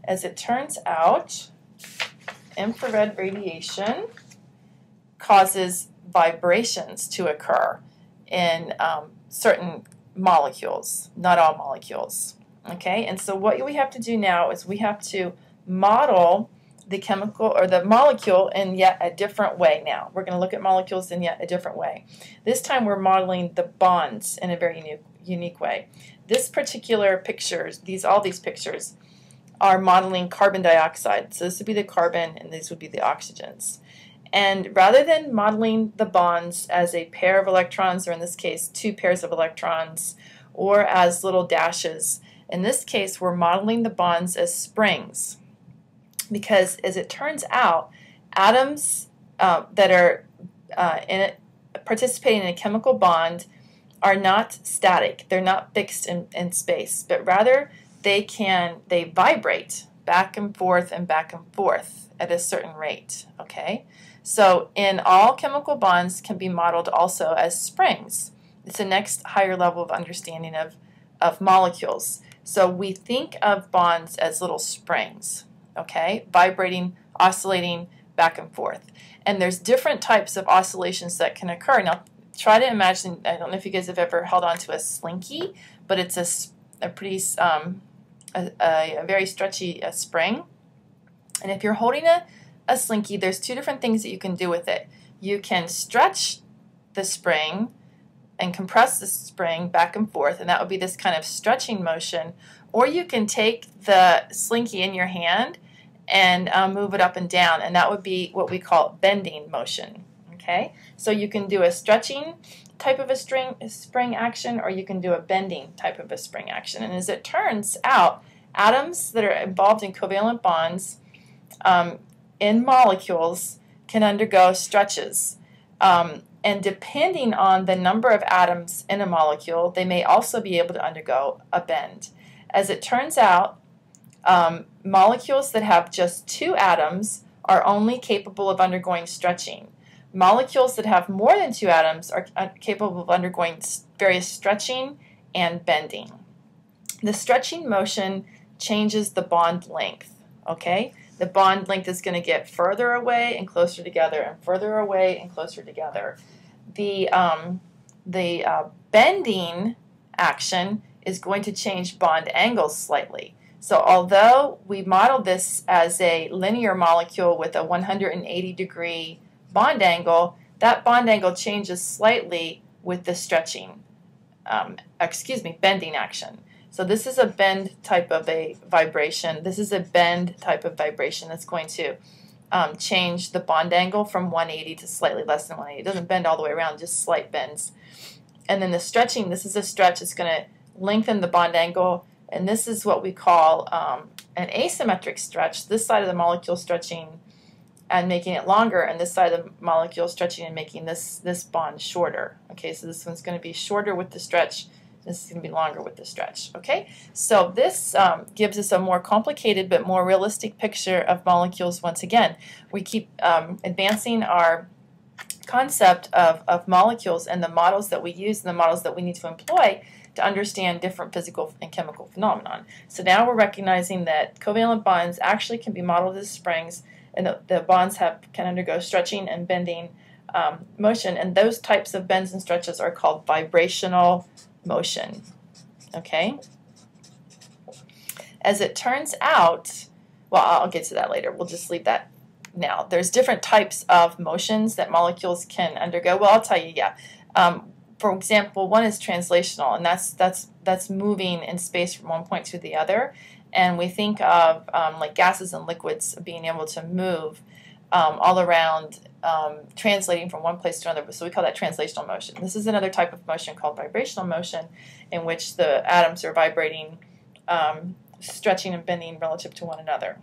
As it turns out, infrared radiation causes vibrations to occur in certain molecules, not all molecules. Okay, and so what we have to do now is we have to model the chemical or the molecule in yet a different way now. We're going to look at molecules in yet a different way. This time we're modeling the bonds in a very unique way. This particular pictures, all these pictures are modeling carbon dioxide. So this would be the carbon and these would be the oxygens. And rather than modeling the bonds as a pair of electrons, or in this case 2 pairs of electrons, or as little dashes, in this case we're modeling the bonds as springs. Because as it turns out, atoms that are participating in a chemical bond are not static. They're not fixed in space, but rather they vibrate back and forth at a certain rate. Okay, so in all chemical bonds can be modeled also as springs. It's the next higher level of understanding of molecules. So we think of bonds as little springs. Okay, vibrating, oscillating back and forth. And there's different types of oscillations that can occur. Now, try to imagine, I don't know if you guys have ever held on to a slinky, but it's a pretty, a very stretchy spring. And if you're holding a slinky, there's 2 different things that you can do with it. You can stretch the spring and compress the spring back and forth, and that would be this kind of stretching motion. Or you can take the slinky in your hand and move it up and down, and that would be what we call bending motion. Okay, so you can do a stretching type of a spring action, or you can do a bending type of a spring action. And as it turns out, atoms that are involved in covalent bonds in molecules can undergo stretches. And depending on the number of atoms in a molecule, they may also be able to undergo a bend. As it turns out, molecules that have just 2 atoms are only capable of undergoing stretching. Molecules that have more than 2 atoms are capable of undergoing various stretching and bending. The stretching motion changes the bond length. Okay, the bond length is going to get further away and closer together, and further away and closer together. The bending action is going to change bond angles slightly. So although we modeled this as a linear molecule with a 180-degree bond angle, that bond angle changes slightly with the bending action. So this is a bend type of a vibration. This is a bend type of vibration that's going to change the bond angle from 180 to slightly less than 180. It doesn't bend all the way around, just slight bends. And then the stretching, this is a stretch. It's going to lengthen the bond angle, and this is what we call an asymmetric stretch. This side of the molecule stretching and making it longer, and this side of the molecule stretching and making this bond shorter. Okay, so this one's going to be shorter with the stretch. This is going to be longer with the stretch. Okay, so this gives us a more complicated but more realistic picture of molecules once again. We keep advancing our concept of molecules and the models that we use and the models that we need to employ to understand different physical and chemical phenomenon. So now we're recognizing that covalent bonds actually can be modeled as springs, and the bonds can undergo stretching and bending motion, and those types of bends and stretches are called vibrational motion. Okay? As it turns out, well, I'll get to that later. We'll just leave that now. There's different types of motions that molecules can undergo. Well, I'll tell you, yeah. For example, one is translational, and that's moving in space from one point to the other. And we think of like gases and liquids being able to move all around, translating from one place to another. So we call that translational motion. This is another type of motion called vibrational motion, in which the atoms are vibrating, stretching and bending relative to one another.